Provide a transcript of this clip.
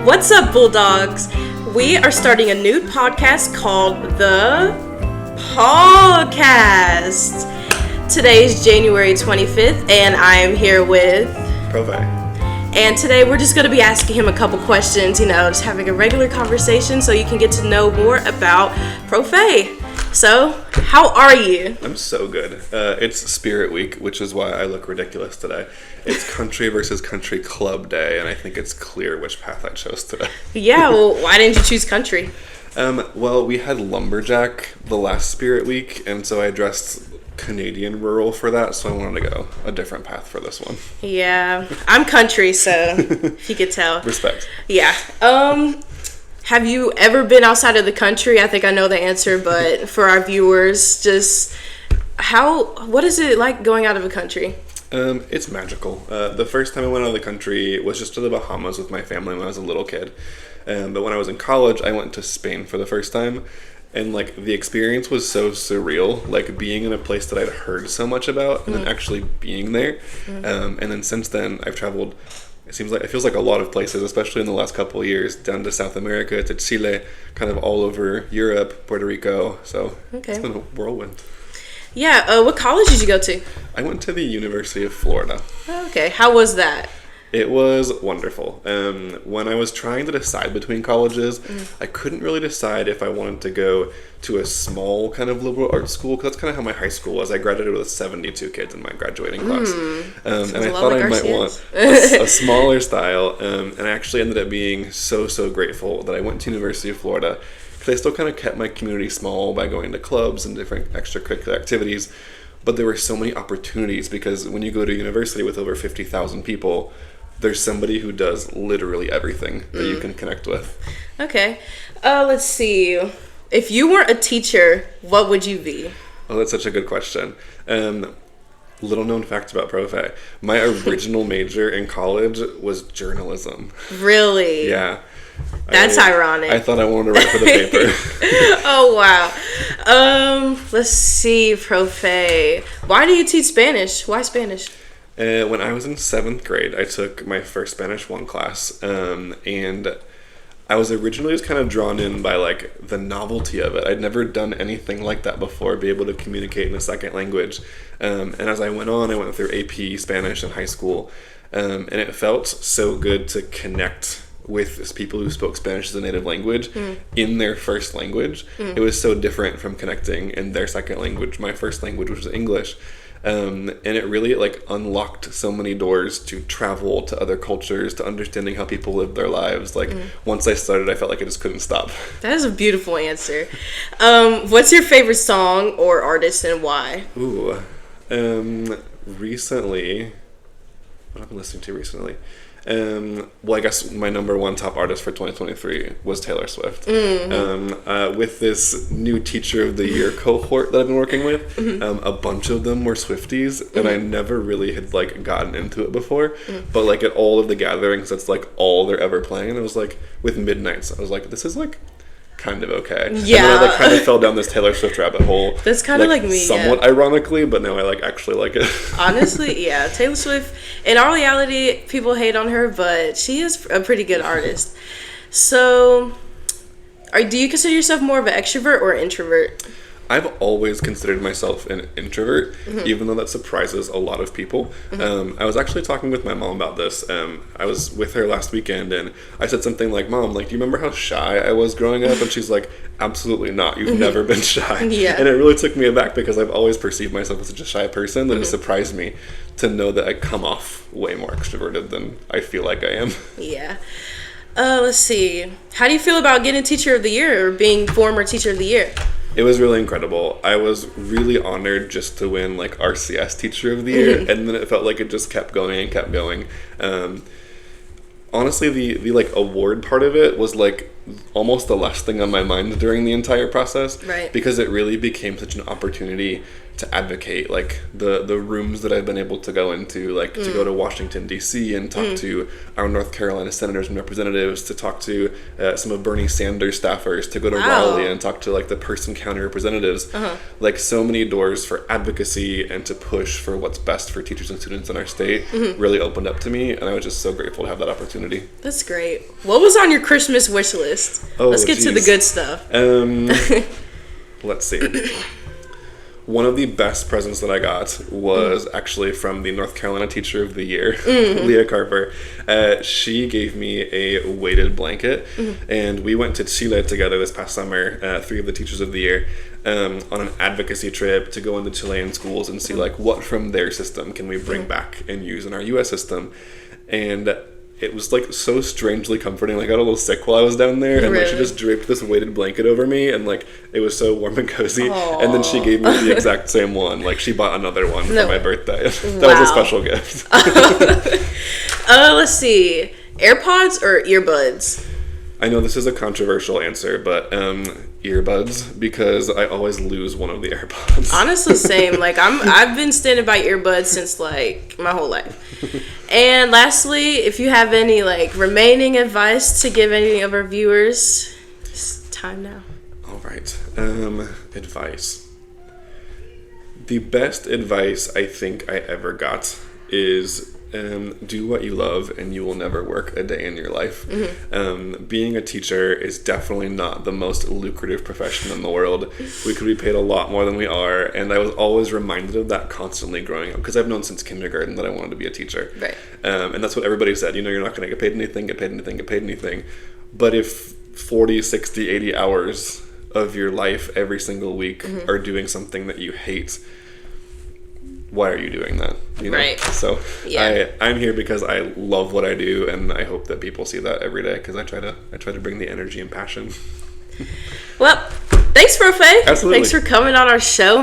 What's up, Bulldogs? We are starting a new podcast called the Pawcast. Today's January 25th, and I am here with Profe. And today we're just going to be asking him a couple questions, just having a regular conversation so you can get to know more about Profe. So, how are you? I'm so good. It's Spirit Week, which is why I look ridiculous today. It's country versus country club day, and I think it's clear which path I chose today. Yeah, well, why didn't you choose country? Well, we had lumberjack the last Spirit Week, and so I dressed Canadian rural for that, so I wanted to go a different path for this one. Yeah, I'm country, so if you could tell. Respect. Yeah. Have you ever been outside of the country? I think I know the answer, but for our viewers, just what is it like going out of a country? It's magical. The first time I went out of the country was just to the Bahamas with my family when I was a little kid. But when I was in college, I went to Spain for the first time. And, the experience was so surreal, being in a place that I'd heard so much about and then actually being there. And then since then, I've traveled, it feels like a lot of places, especially in the last couple of years, down to South America, to Chile, kind of all over Europe, Puerto Rico. So It's been a whirlwind. Yeah, what college did you go to? I went to the University of Florida. Okay, how was that? It was wonderful. When I was trying to decide between colleges, I couldn't really decide if I wanted to go to a small kind of liberal arts school, because that's kind of how my high school was. I graduated with 72 kids in my graduating class. And I thought I might want a smaller style. And I actually ended up being so grateful that I went to University of Florida, because I still kind of kept my community small by going to clubs and different extracurricular activities. But there were so many opportunities, because when you go to university with over 50,000 people, there's somebody who does literally everything that you can connect with. Okay. Let's see. If you weren't a teacher, what would you be? Oh, that's such a good question. Little known fact about Profe. My original major in college was journalism. Really? Yeah. That's ironic. I thought I wanted to write for the paper. Oh, wow. Let's see, Profe. Why do you teach Spanish? Why Spanish? When I was in 7th grade, I took my first Spanish 1 class, and I was originally just kind of drawn in by, the novelty of it. I'd never done anything like that before, be able to communicate in a second language. And as I went on, I went through AP Spanish in high school, and it felt so good to connect with people who spoke Spanish as a native language in their first language. It was so different from connecting in their second language. My first language was English. And it really unlocked so many doors to travel to other cultures, to understanding how people live their lives. Once I started, I felt like I just couldn't stop. That is a beautiful answer. What's your favorite song or artist, and why? Ooh, recently, what I've been listening to recently. Well, I guess my number one top artist for 2023 was Taylor Swift. With this new Teacher of the Year cohort that I've been working with, a bunch of them were Swifties, and I never really had gotten into it before. But at all of the gatherings, that's all they're ever playing. And it was with Midnights, I was like, this is kind of okay. Yeah. And then I kind of fell down this Taylor Swift rabbit hole. That's kind of like me. Somewhat ironically, but now I actually like it. Honestly, yeah. Taylor Swift, in all reality, people hate on her, but she is a pretty good artist. So, do you consider yourself more of an extrovert or an introvert? I've always considered myself an introvert, even though that surprises a lot of people. I was actually talking with my mom about this. I was with her last weekend, and I said something like, Mom, do you remember how shy I was growing up? And she's like, absolutely not. You've never been shy. Yeah. And it really took me aback, because I've always perceived myself as such a shy person that it surprised me to know that I come off way more extroverted than I feel like I am. Yeah. Let's see. How do you feel about getting Teacher of the Year or being former Teacher of the Year? It was really incredible. I was really honored just to win RCS Teacher of the Year, and then it felt like it just kept going and kept going. Honestly, the award part of it was almost the last thing on my mind during the entire process. Right. Because it really became such an opportunity to advocate, like the rooms that I've been able to go into, like to go to Washington D.C. and talk to our North Carolina senators and representatives, to talk to some of Bernie Sanders staffers, to go to Raleigh and talk to like the Person County representatives. Like so many doors for advocacy and to push for what's best for teachers and students in our state really opened up to me, and I was just so grateful to have that opportunity. That's great. What was on your Christmas wish list? Let's get to the good stuff. Let's see. One of the best presents that I got was actually from the North Carolina Teacher of the Year, Leah Carper. She gave me a weighted blanket, and we went to Chile together this past summer, 3 of the Teachers of the Year, on an advocacy trip to go into Chilean schools and see like what from their system can we bring back and use in our U.S. system. And it was like so strangely comforting. Like I got a little sick while I was down there, and like she just draped this weighted blanket over me, and like it was so warm and cozy. Aww. And then she gave me the exact same one. Like she bought another one for my birthday. That was a special gift. Let's see, AirPods or earbuds? I know this is a controversial answer, but earbuds, because I always lose one of the AirPods. Honestly, same. Like I've been standing by earbuds since like my whole life. And lastly, if you have any like remaining advice to give any of our viewers, it's time now. All right. Advice. The best advice I think I ever got is do what you love and you will never work a day in your life. Being a teacher is definitely not the most lucrative profession in the world. We could be paid a lot more than we are, and I was always reminded of that constantly growing up, because I've known since kindergarten that I wanted to be a teacher. Right. And that's what everybody said, you know, you're not going to get paid anything. But if 40, 60, 80 hours of your life every single week are doing something that you hate, why are you doing that? You know? Right. So I'm here because I love what I do, and I hope that people see that every day, because I try to bring the energy and passion. Well, thanks, Profe. Absolutely. Thanks for coming on our show.